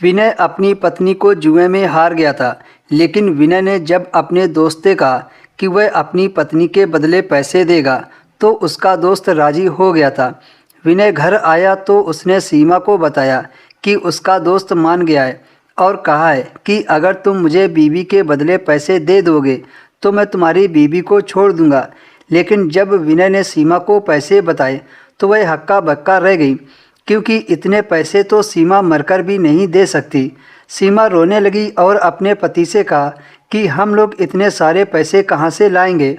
विनय अपनी पत्नी को जुए में हार गया था, लेकिन विनय ने जब अपने दोस्त से कहा कि वह अपनी पत्नी के बदले पैसे देगा, तो उसका दोस्त राजी हो गया था। विनय घर आया तो उसने सीमा को बताया कि उसका दोस्त मान गया है और कहा है कि अगर तुम मुझे बीवी के बदले पैसे दे दोगे तो मैं तुम्हारी बीवी को छोड़ दूंगा। लेकिन जब विनय ने सीमा को पैसे बताए तो वह हक्का बक्का रह गई, क्योंकि इतने पैसे तो सीमा मरकर भी नहीं दे सकती। सीमा रोने लगी और अपने पति से कहा कि हम लोग इतने सारे पैसे कहाँ से लाएंगे।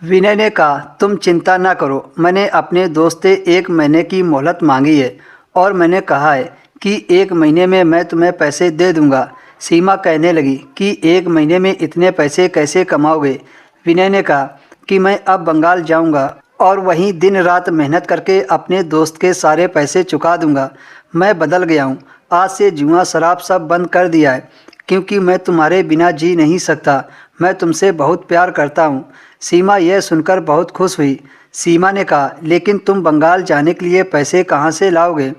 विनय ने कहा, तुम चिंता ना करो, मैंने अपने दोस्त से 1 महीने की मोहलत मांगी है और मैंने कहा है कि 1 महीने में मैं तुम्हें पैसे दे दूंगा। सीमा कहने लगी कि 1 महीने में इतने पैसे कैसे कमाओगे। विनय ने कहा कि मैं अब बंगाल जाऊंगा और वहीं दिन रात मेहनत करके अपने दोस्त के सारे पैसे चुका दूंगा। मैं बदल गया हूँ, आज से जुआ शराब सब बंद कर दिया है, क्योंकि मैं तुम्हारे बिना जी नहीं सकता। मैं तुमसे बहुत प्यार करता हूँ। सीमा यह सुनकर बहुत खुश हुई। सीमा ने कहा, लेकिन तुम बंगाल जाने के लिए पैसे कहाँ से लाओगे।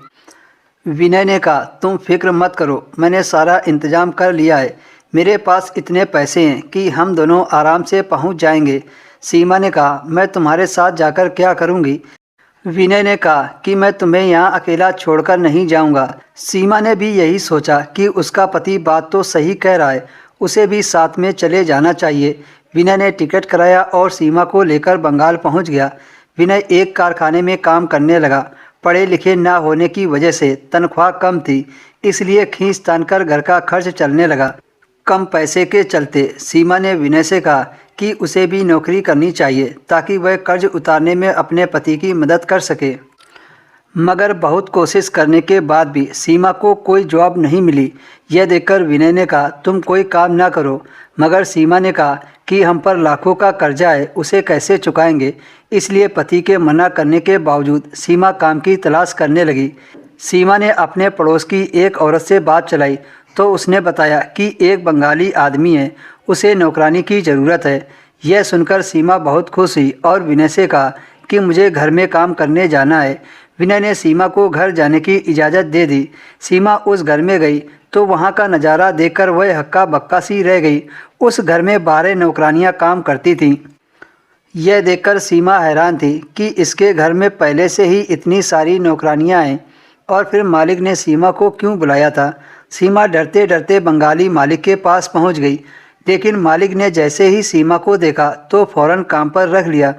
विनय ने कहा, तुम फिक्र मत करो, मैंने सारा इंतजाम कर लिया है। मेरे पास इतने पैसे हैं कि हम दोनों आराम से पहुंच जाएंगे। सीमा ने कहा, मैं तुम्हारे साथ जाकर क्या करूंगी। विनय ने कहा कि मैं तुम्हें यहाँ अकेला छोड़कर नहीं जाऊंगा। सीमा ने भी यही सोचा कि उसका पति बात तो सही कह रहा है, उसे भी साथ में चले जाना चाहिए। विनय ने टिकट कराया और सीमा को लेकर बंगाल पहुंच गया। विनय एक कारखाने में काम करने लगा। पढ़े लिखे ना होने की वजह से तनख्वाह कम थी, इसलिए खींच तान कर घर का खर्च चलने लगा। कम पैसे के चलते सीमा ने विनय से कहा कि उसे भी नौकरी करनी चाहिए ताकि वह कर्ज उतारने में अपने पति की मदद कर सके। मगर बहुत कोशिश करने के बाद भी सीमा को कोई जवाब नहीं मिली। यह देखकर विनय ने कहा, तुम कोई काम ना करो। मगर सीमा ने कहा कि हम पर लाखों का कर्जा है, उसे कैसे चुकाएंगे। इसलिए पति के मना करने के बावजूद सीमा काम की तलाश करने लगी। सीमा ने अपने पड़ोस की एक औरत से बात चलाई तो उसने बताया कि एक बंगाली आदमी है, उसे नौकरानी की ज़रूरत है। यह सुनकर सीमा बहुत खुश हुई और विनय से कहा कि मुझे घर में काम करने जाना है। विनय ने सीमा को घर जाने की इजाज़त दे दी। सीमा उस घर में गई तो वहाँ का नज़ारा देखकर वह हक्का बक्का सी रह गई। उस घर में 12 नौकरानियाँ काम करती थीं। यह देखकर सीमा हैरान थी कि इसके घर में पहले से ही इतनी सारी नौकरानियाँ हैं और फिर मालिक ने सीमा को क्यों बुलाया था। सीमा डरते डरते बंगाली मालिक के पास पहुंच गई, लेकिन मालिक ने जैसे ही सीमा को देखा तो फौरन काम पर रख लिया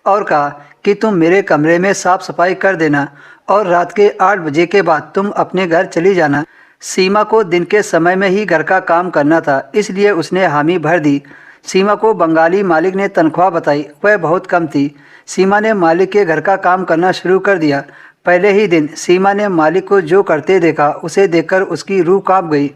और कहा कि तुम मेरे कमरे में साफ़ सफाई कर देना और रात के 8 बजे के बाद तुम अपने घर चली जाना। सीमा को दिन के समय में ही घर का काम करना था, इसलिए उसने हामी भर दी। सीमा को बंगाली मालिक ने तनख्वाह बताई, वह बहुत कम थी। सीमा ने मालिक के घर का काम करना शुरू कर दिया। पहले ही दिन सीमा ने मालिक को जो करते देखा, उसे देखकर उसकी रूह कांप गई।